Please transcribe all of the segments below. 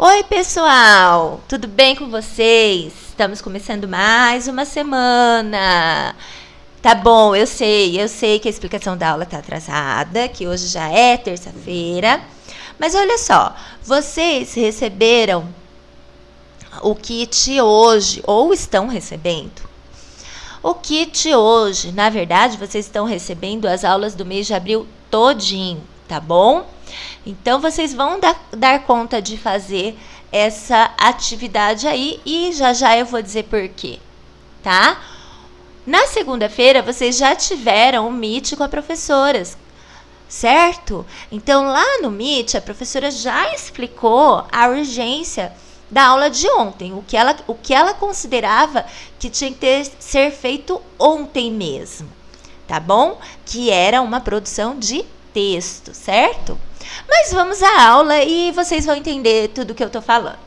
Oi, pessoal! Tudo bem com vocês? Estamos começando mais uma semana. Tá bom, eu sei que a explicação da aula tá atrasada, que hoje já é terça-feira. Mas olha só, vocês receberam o kit hoje ou estão recebendo? O kit hoje, na verdade, vocês estão recebendo as aulas do mês de abril todinho, tá bom? Então, vocês vão dar conta de fazer essa atividade aí e já eu vou dizer por quê, tá? Na segunda-feira, vocês já tiveram um Meet com a professora, certo? Então, lá no Meet, a professora já explicou a urgência da aula de ontem, o que ela considerava que tinha que ser feito ontem mesmo, tá bom? Que era uma produção de texto, certo? Mas vamos à aula e vocês vão entender tudo o que eu tô falando.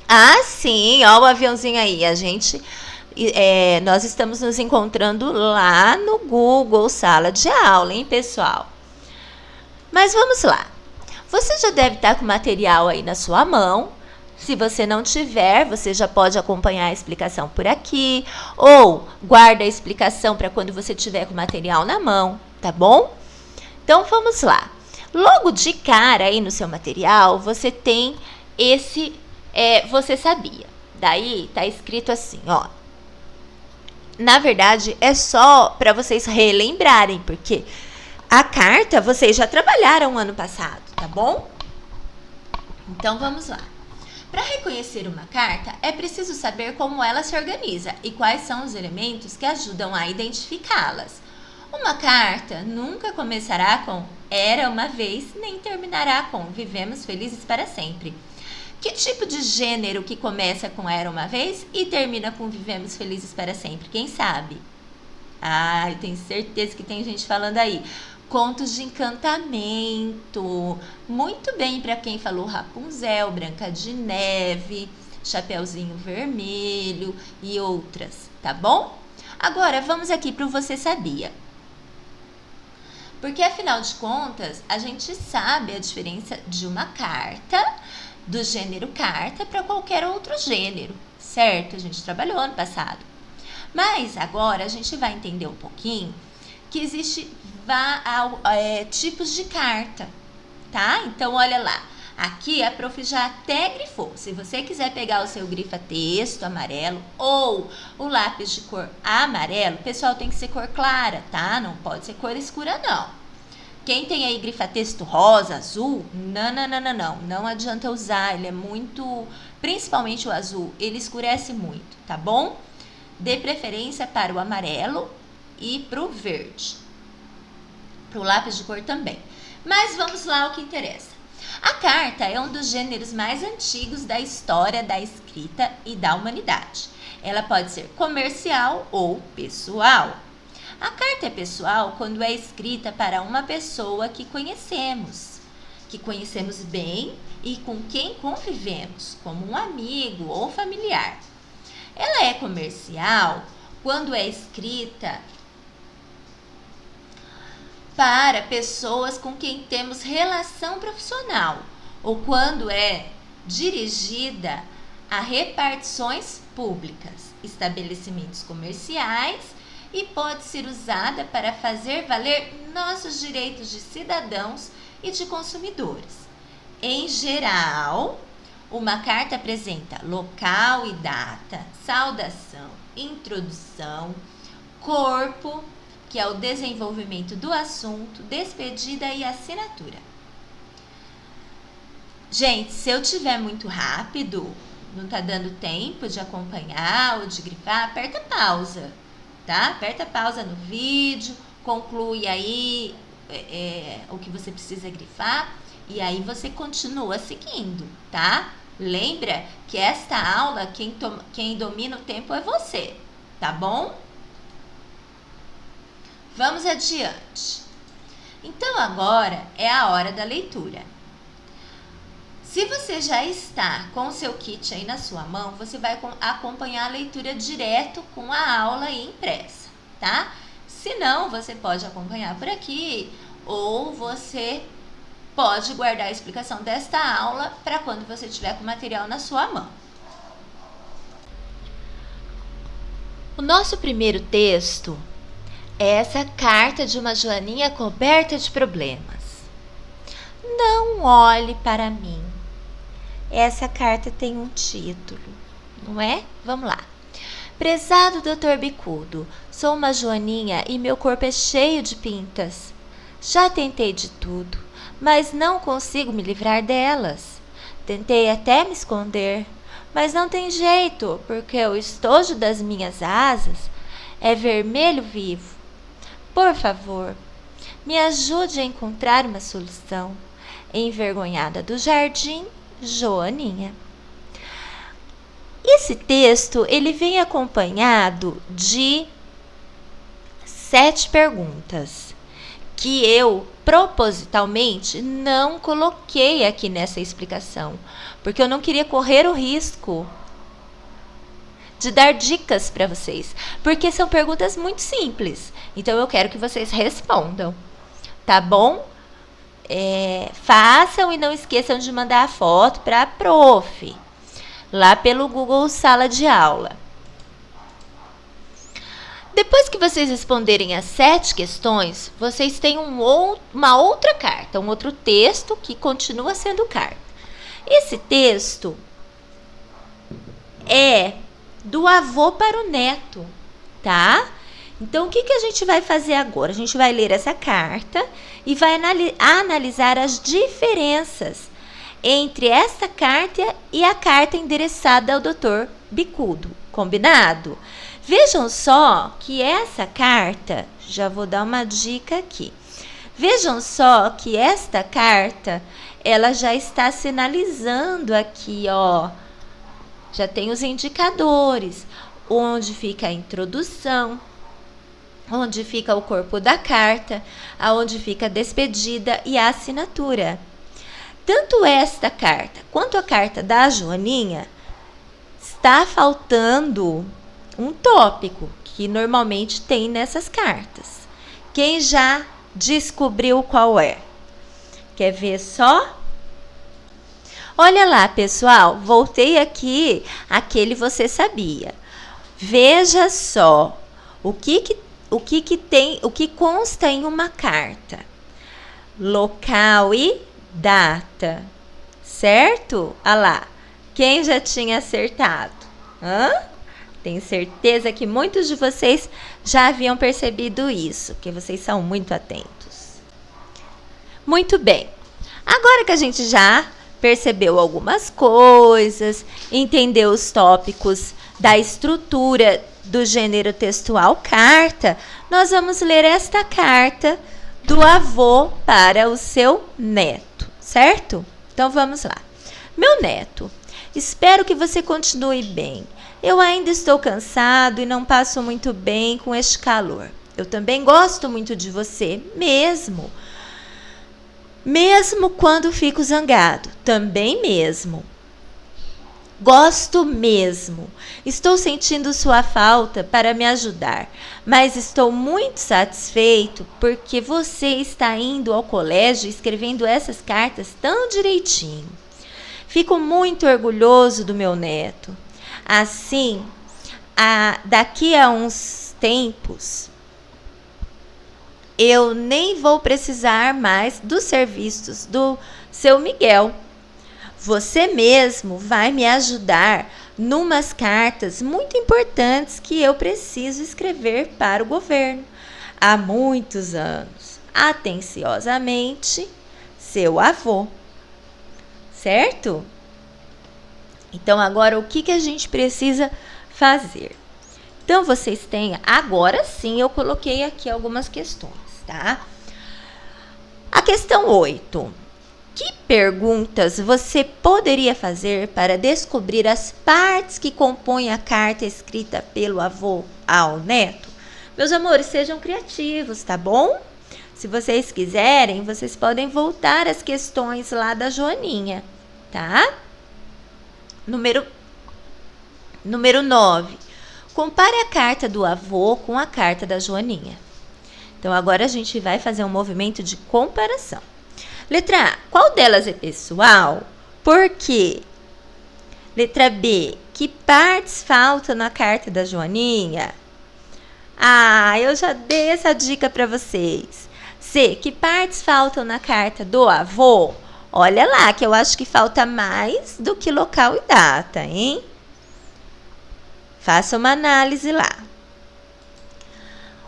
Ah, sim, ó o aviãozinho aí. Nós estamos nos encontrando lá no Google Sala de Aula, hein, pessoal? Mas vamos lá. Você já deve estar com o material aí na sua mão. Se você não tiver, você já pode acompanhar a explicação por aqui, ou guarda a explicação para quando você tiver com o material na mão, tá bom? Então, vamos lá. Logo de cara aí no seu material, você tem você sabia. Daí tá escrito assim, ó. Na verdade, é só para vocês relembrarem, porque a carta vocês já trabalharam ano passado, tá bom? Então, vamos lá. Para reconhecer uma carta, é preciso saber como ela se organiza e quais são os elementos que ajudam a identificá-las. Uma carta nunca começará com "era uma vez", nem terminará com "vivemos felizes para sempre". Que tipo de gênero que começa com "era uma vez" e termina com "vivemos felizes para sempre"? Quem sabe? Ah, eu tenho certeza que tem gente falando aí. Contos de encantamento. Muito bem para quem falou Rapunzel, Branca de Neve, Chapeuzinho Vermelho e outras, tá bom? Agora vamos aqui para o Você Sabia. Porque afinal de contas, a gente sabe a diferença de uma carta, do gênero carta, para qualquer outro gênero, certo? A gente trabalhou ano passado. Mas agora a gente vai entender um pouquinho que existe tipos de carta, tá? Então, olha lá. Aqui a prof já até grifou. Se você quiser pegar o seu grifa-texto amarelo ou o lápis de cor amarelo, pessoal, tem que ser cor clara, tá? Não pode ser cor escura, não. Quem tem aí grifa-texto rosa, azul, não adianta usar. Ele é muito, principalmente o azul, ele escurece muito, tá bom? Dê preferência para o amarelo e para o verde. Para o lápis de cor também. Mas vamos lá ao que interessa. A carta é um dos gêneros mais antigos da história da escrita e da humanidade. Ela pode ser comercial ou pessoal. A carta é pessoal quando é escrita para uma pessoa que conhecemos bem e com quem convivemos, como um amigo ou familiar. Ela é comercial quando é escrita para pessoas com quem temos relação profissional ou quando é dirigida a repartições públicas, estabelecimentos comerciais e pode ser usada para fazer valer nossos direitos de cidadãos e de consumidores. Em geral, uma carta apresenta local e data, saudação, introdução, corpo, que é o desenvolvimento do assunto, despedida e assinatura. Gente, se eu tiver muito rápido, não tá dando tempo de acompanhar ou de grifar, aperta pausa, tá? Aperta pausa no vídeo, conclui aí o que você precisa grifar e aí você continua seguindo, tá? Lembra que esta aula, quem domina o tempo é você, tá bom? Vamos adiante. Então, agora é a hora da leitura. Se você já está com o seu kit aí na sua mão, você vai acompanhar a leitura direto com a aula aí impressa, tá? Se Se não, você pode acompanhar por aqui ou você pode guardar a explicação desta aula para quando você tiver com o material na sua mão. O nosso primeiro texto é essa carta de uma joaninha coberta de problemas. Não olhe para mim. Essa carta tem um título, não é? Vamos lá. Prezado Dr. Bicudo, sou uma joaninha e meu corpo é cheio de pintas. Já tentei de tudo, mas não consigo me livrar delas. Tentei até me esconder, mas não tem jeito, porque o estojo das minhas asas é vermelho vivo. Por favor, me ajude a encontrar uma solução. Envergonhada do jardim, Joaninha. Esse texto, ele vem acompanhado de 7 perguntas, que eu propositalmente não coloquei aqui nessa explicação, porque eu não queria correr o risco de dar dicas para vocês, porque são perguntas muito simples, então eu quero que vocês respondam, tá bom? Façam e não esqueçam de mandar a foto para a prof, lá pelo Google Sala de Aula. Depois que vocês responderem as 7 questões, vocês têm uma outra carta, um outro texto que continua sendo carta. Esse texto é do avô para o neto, tá? Então, o que a gente vai fazer agora? A gente vai ler essa carta e vai analisar as diferenças entre essa carta e a carta endereçada ao Dr. Bicudo. Combinado? Vejam só que essa carta, já vou dar uma dica aqui. Vejam só que esta carta, ela já está sinalizando aqui, ó. Já tem os indicadores, onde fica a introdução, onde fica o corpo da carta, aonde fica a despedida e a assinatura. Tanto esta carta quanto a carta da Joaninha, está faltando um tópico que normalmente tem nessas cartas. Quem já descobriu qual é? Quer ver só? Olha lá, pessoal, voltei aqui aquele você sabia. Veja só o que consta em uma carta. Local e data, certo? Olha lá, quem já tinha acertado? Tenho certeza que muitos de vocês já haviam percebido isso, porque vocês são muito atentos. Muito bem, agora que a gente já percebeu algumas coisas, entendeu os tópicos da estrutura do gênero textual carta, nós vamos ler esta carta do avô para o seu neto, certo? Então vamos lá. Meu neto, espero que você continue bem. Eu ainda estou cansado e não passo muito bem com este calor. Eu também gosto muito de você, mesmo quando fico zangado, também mesmo. Gosto mesmo. Estou sentindo sua falta para me ajudar, mas estou muito satisfeito porque você está indo ao colégio escrevendo essas cartas tão direitinho. Fico muito orgulhoso do meu neto. Assim, daqui a uns tempos, eu nem vou precisar mais dos serviços do seu Miguel. Você mesmo vai me ajudar numas cartas muito importantes que eu preciso escrever para o governo há muitos anos. Atenciosamente, seu avô. Certo? Então, agora, o que a gente precisa fazer? Então, vocês têm... Agora sim, eu coloquei aqui algumas questões, tá? A questão 8. Que perguntas você poderia fazer para descobrir as partes que compõem a carta escrita pelo avô ao neto? Meus amores, sejam criativos, tá bom? Se vocês quiserem, vocês podem voltar às questões lá da Joaninha, tá? Número 9. Compare a carta do avô com a carta da Joaninha. Então, agora a gente vai fazer um movimento de comparação. Letra A, qual delas é pessoal? Por quê? Letra B, que partes faltam na carta da Joaninha? Ah, eu já dei essa dica para vocês. C, que partes faltam na carta do avô? Olha lá, que eu acho que falta mais do que local e data, hein? Faça uma análise lá.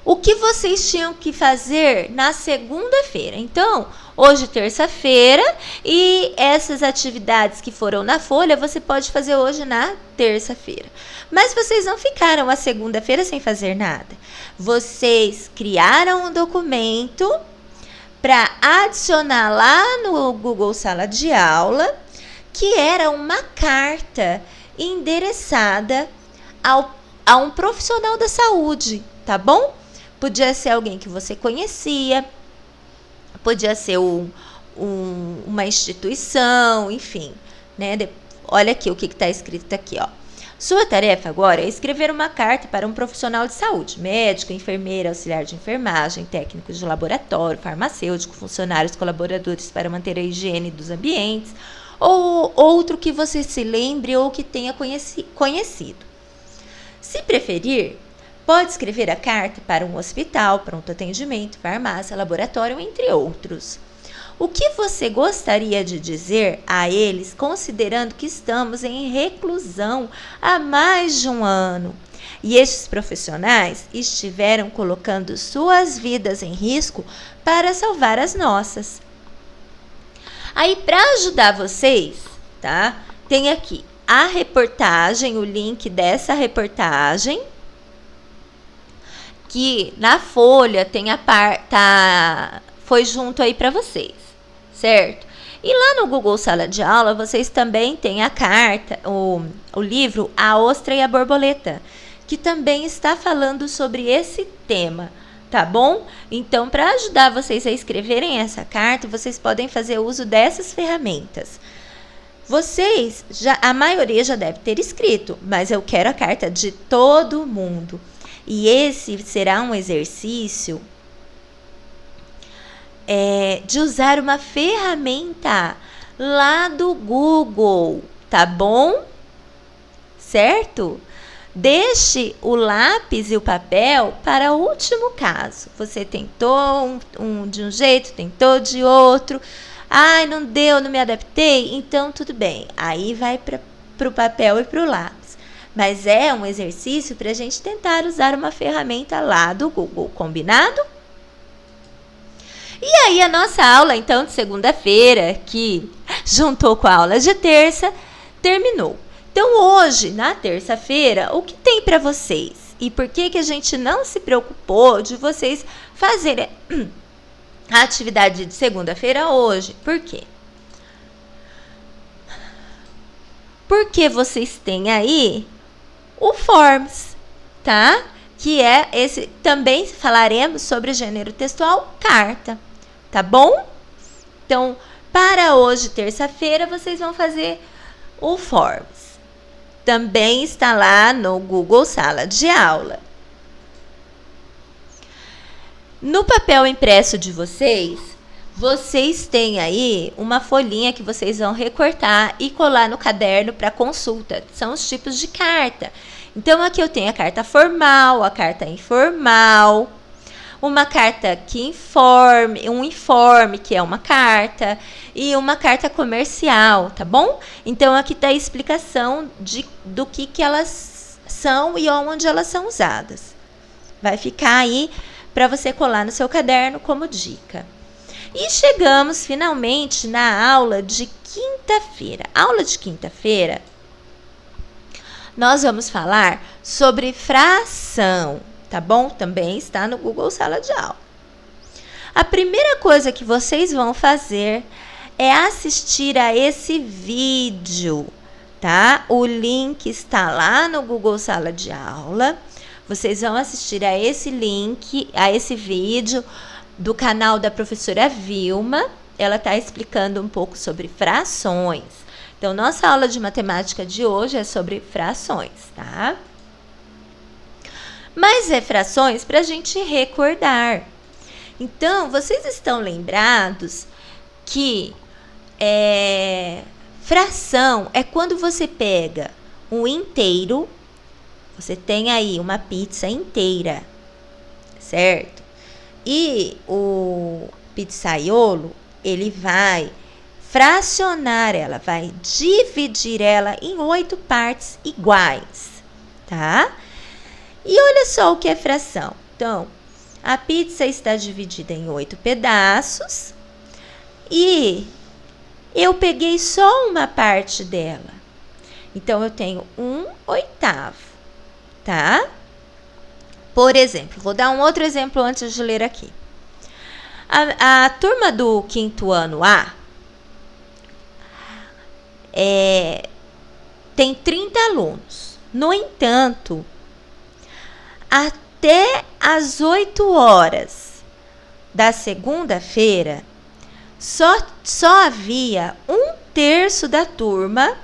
O que vocês tinham que fazer na segunda-feira? Então, hoje terça-feira, e essas atividades que foram na folha, você pode fazer hoje na terça-feira. Mas vocês não ficaram a segunda-feira sem fazer nada. Vocês criaram um documento para adicionar lá no Google Sala de Aula, que era uma carta endereçada a um profissional da saúde, tá bom? Podia ser alguém que você conhecia, podia ser uma instituição, enfim, né? Olha aqui o que está escrito aqui, ó. Sua tarefa agora é escrever uma carta para um profissional de saúde, médico, enfermeira, auxiliar de enfermagem, técnico de laboratório, farmacêutico, funcionários, colaboradores para manter a higiene dos ambientes, ou outro que você se lembre ou que tenha conhecido. Se preferir, pode escrever a carta para um hospital, pronto atendimento, farmácia, laboratório, entre outros. O que você gostaria de dizer a eles, considerando que estamos em reclusão há mais de um ano? E estes profissionais estiveram colocando suas vidas em risco para salvar as nossas. Aí, para ajudar vocês, tá? Tem aqui a reportagem, o link dessa reportagem, que na folha tem foi junto aí para vocês, certo? E lá no Google Sala de Aula, vocês também têm a carta, o livro A Ostra e a Borboleta, que também está falando sobre esse tema, tá bom? Então, para ajudar vocês a escreverem essa carta, vocês podem fazer uso dessas ferramentas. Vocês, a maioria já deve ter escrito, mas eu quero a carta de todo mundo. E esse será um exercício de usar uma ferramenta lá do Google, tá bom? Certo? Deixe o lápis e o papel para o último caso. Você tentou de um jeito, tentou de outro. Ai, não deu, não me adaptei, então tudo bem. Aí vai para o papel e para o lápis. Mas é um exercício para a gente tentar usar uma ferramenta lá do Google, combinado? E aí a nossa aula, então, de segunda-feira, que juntou com a aula de terça, terminou. Então, hoje, na terça-feira, o que tem para vocês? E por que a gente não se preocupou de vocês fazerem a atividade de segunda-feira hoje? Por quê? Porque vocês têm aí o Forms, tá? Que é esse, também falaremos sobre o gênero textual carta, tá bom? Então, para hoje, terça-feira, vocês vão fazer o Forms. Também está lá no Google Sala de Aula. No papel impresso de vocês, vocês têm aí uma folhinha que vocês vão recortar e colar no caderno para consulta. São os tipos de carta. Então, aqui eu tenho a carta formal, a carta informal, uma carta que informe, um informe, que é uma carta, e uma carta comercial, tá bom? Então, aqui está a explicação do que elas são e onde elas são usadas. Vai ficar aí para você colar no seu caderno como dica. E chegamos finalmente na aula de quinta-feira. Aula de quinta-feira, nós vamos falar sobre fração, tá bom? Também está no Google Sala de Aula. A primeira coisa que vocês vão fazer é assistir a esse vídeo, tá? O link está lá no Google Sala de Aula. Vocês vão assistir a esse link, a esse vídeo do canal da professora Vilma. Ela está explicando um pouco sobre frações. Então, nossa aula de matemática de hoje é sobre frações, tá? Mas é frações para a gente recordar. Então, vocês estão lembrados que fração é quando você pega um inteiro, você tem aí uma pizza inteira, certo? E o pizzaiolo, ele vai fracionar ela, vai dividir ela em 8 partes iguais, tá? E olha só o que é fração. Então, a pizza está dividida em 8 pedaços e eu peguei só uma parte dela. Então, eu tenho 1/8, tá? Por exemplo, vou dar um outro exemplo antes de ler aqui. A turma do 5º ano A tem 30 alunos. No entanto, até às 8 horas da segunda-feira, só havia 1/3 da turma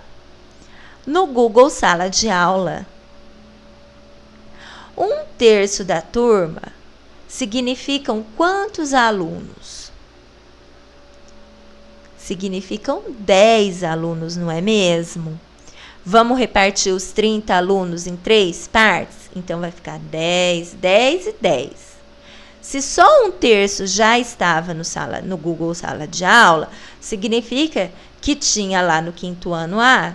no Google Sala de Aula. 1/3 da turma significam quantos alunos? Significam 10 alunos, não é mesmo? Vamos repartir os 30 alunos em 3 partes? Então, vai ficar 10, 10 e 10. Se só 1/3 já estava no Google Sala de Aula, significa que tinha lá no 5º ano A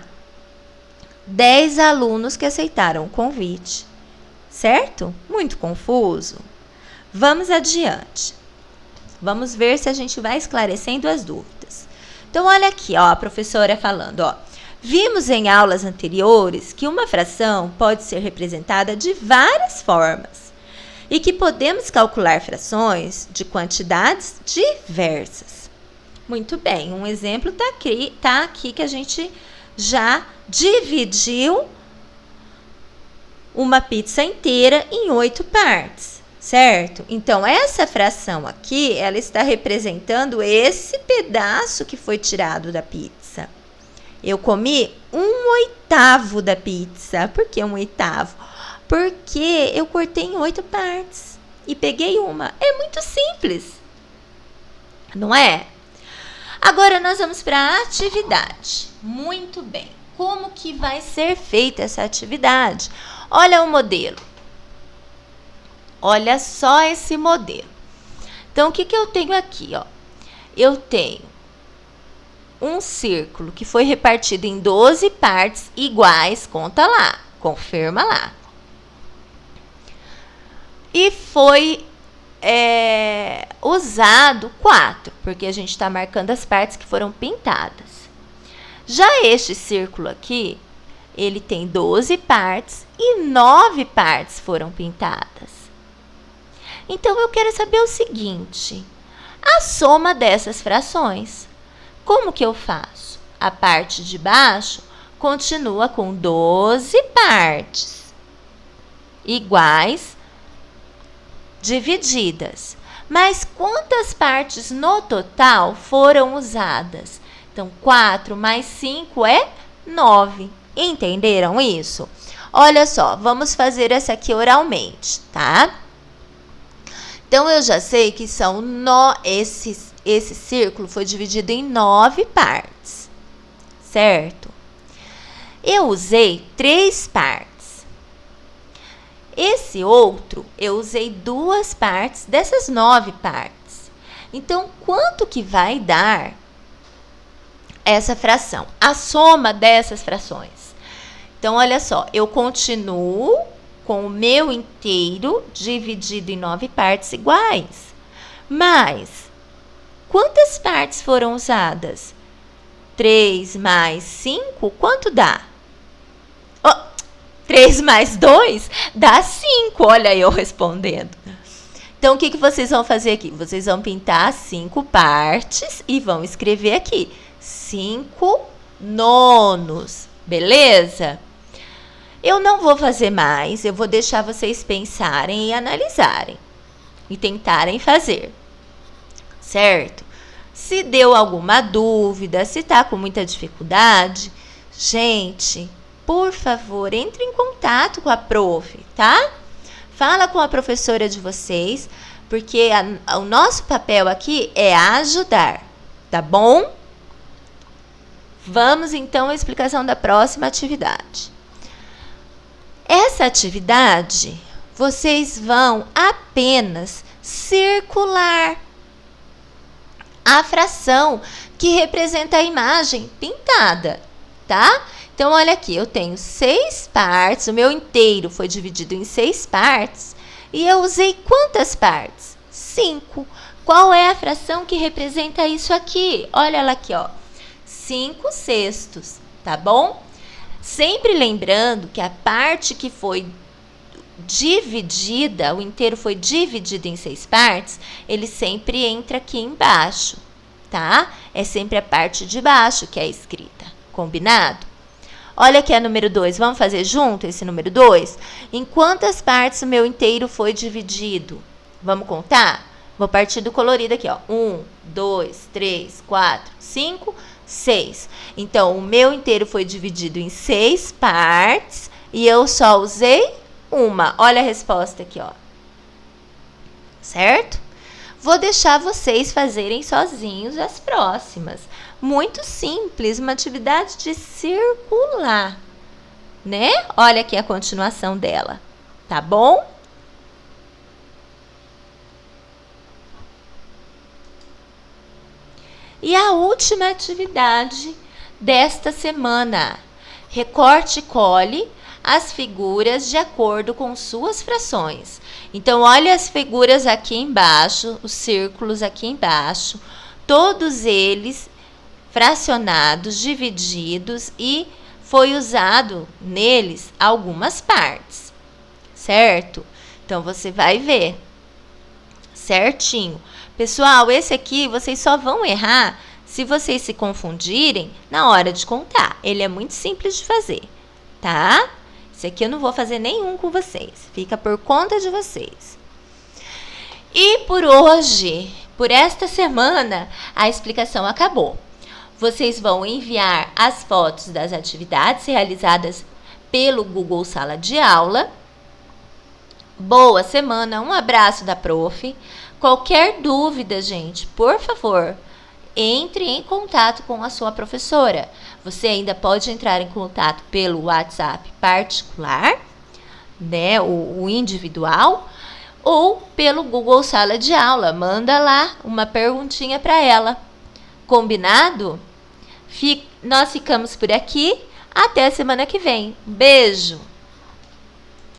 10 alunos que aceitaram o convite. Certo? Muito confuso? Vamos adiante. Vamos ver se a gente vai esclarecendo as dúvidas. Então, olha aqui, ó, a professora falando, ó. Vimos em aulas anteriores que uma fração pode ser representada de várias formas e que podemos calcular frações de quantidades diversas. Muito bem, um exemplo tá aqui que a gente já dividiu uma pizza inteira em 8 partes, certo? Então, essa fração aqui, ela está representando esse pedaço que foi tirado da pizza. Eu comi 1/8 da pizza. Por que 1/8? Porque eu cortei em 8 partes e peguei uma. É muito simples, não é? Agora, nós vamos para a atividade. Muito bem. Como que vai ser feita essa atividade? Olha o modelo. Olha só esse modelo. Então, o que eu tenho aqui, ó? Eu tenho um círculo que foi repartido em 12 partes iguais. Conta lá, confirma lá. E foi usado 4, porque a gente está marcando as partes que foram pintadas. Já este círculo aqui, ele tem 12 partes e 9 partes foram pintadas. Então, eu quero saber o seguinte: a soma dessas frações. Como que eu faço? A parte de baixo continua com 12 partes iguais divididas. Mas quantas partes no total foram usadas? Então, 4 mais 5 é 9. Entenderam isso? Olha só, vamos fazer essa aqui oralmente, tá? Então, eu já sei que são esse círculo foi dividido em 9 partes, certo? Eu usei 3 partes. Esse outro, eu usei 2 partes dessas 9 partes. Então, quanto que vai dar essa fração? A soma dessas frações. Então, olha só, eu continuo com o meu inteiro dividido em 9 partes iguais. Mas, quantas partes foram usadas? 3 mais 5, quanto dá? 3 mais 2 dá 5. Olha eu respondendo. Então, o que vocês vão fazer aqui? Vocês vão pintar 5 partes e vão escrever aqui 5 nonos. Beleza? Eu não vou fazer mais. Eu vou deixar vocês pensarem e analisarem. E tentarem fazer. Certo? Se deu alguma dúvida, se está com muita dificuldade, gente, por favor, entre em contato com a prof, tá? Fala com a professora de vocês porque o nosso papel aqui é ajudar, tá bom? Vamos então à explicação da próxima atividade. Essa atividade, vocês vão apenas circular a fração que representa a imagem pintada, tá? Então, olha aqui, eu tenho 6 partes, o meu inteiro foi dividido em 6 partes, e eu usei quantas partes? 5. Qual é a fração que representa isso aqui? Olha ela aqui, ó. 5/6, tá bom? Sempre lembrando que a parte que foi dividida, o inteiro foi dividido em 6 partes, ele sempre entra aqui embaixo, tá? É sempre a parte de baixo que é escrita, combinado? Olha aqui a número 2, vamos fazer junto esse número 2? Em quantas partes o meu inteiro foi dividido? Vamos contar? Vou partir do colorido aqui, ó. 1, 2, 3, 4, 5, 6. Então, o meu inteiro foi dividido em 6 partes e eu só usei uma. Olha a resposta aqui, ó. Certo? Vou deixar vocês fazerem sozinhos as próximas. Muito simples, uma atividade de circular, né? Olha aqui a continuação dela, tá bom? E a última atividade desta semana. Recorte e cole as figuras de acordo com suas frações. Então, olha as figuras aqui embaixo, os círculos aqui embaixo, todos eles fracionados, divididos e foi usado neles algumas partes, certo? Então, você vai ver certinho. Pessoal, esse aqui vocês só vão errar se vocês se confundirem na hora de contar. Ele é muito simples de fazer, tá? Esse aqui eu não vou fazer nenhum com vocês. Fica por conta de vocês. E por hoje, por esta semana, a explicação acabou. Vocês vão enviar as fotos das atividades realizadas pelo Google Sala de Aula. Boa semana, um abraço da prof. Qualquer dúvida, gente, por favor, entre em contato com a sua professora. Você ainda pode entrar em contato pelo WhatsApp particular, né, o individual, ou pelo Google Sala de Aula. Manda lá uma perguntinha para ela. Combinado? Nós ficamos por aqui. Até a semana que vem. Beijo!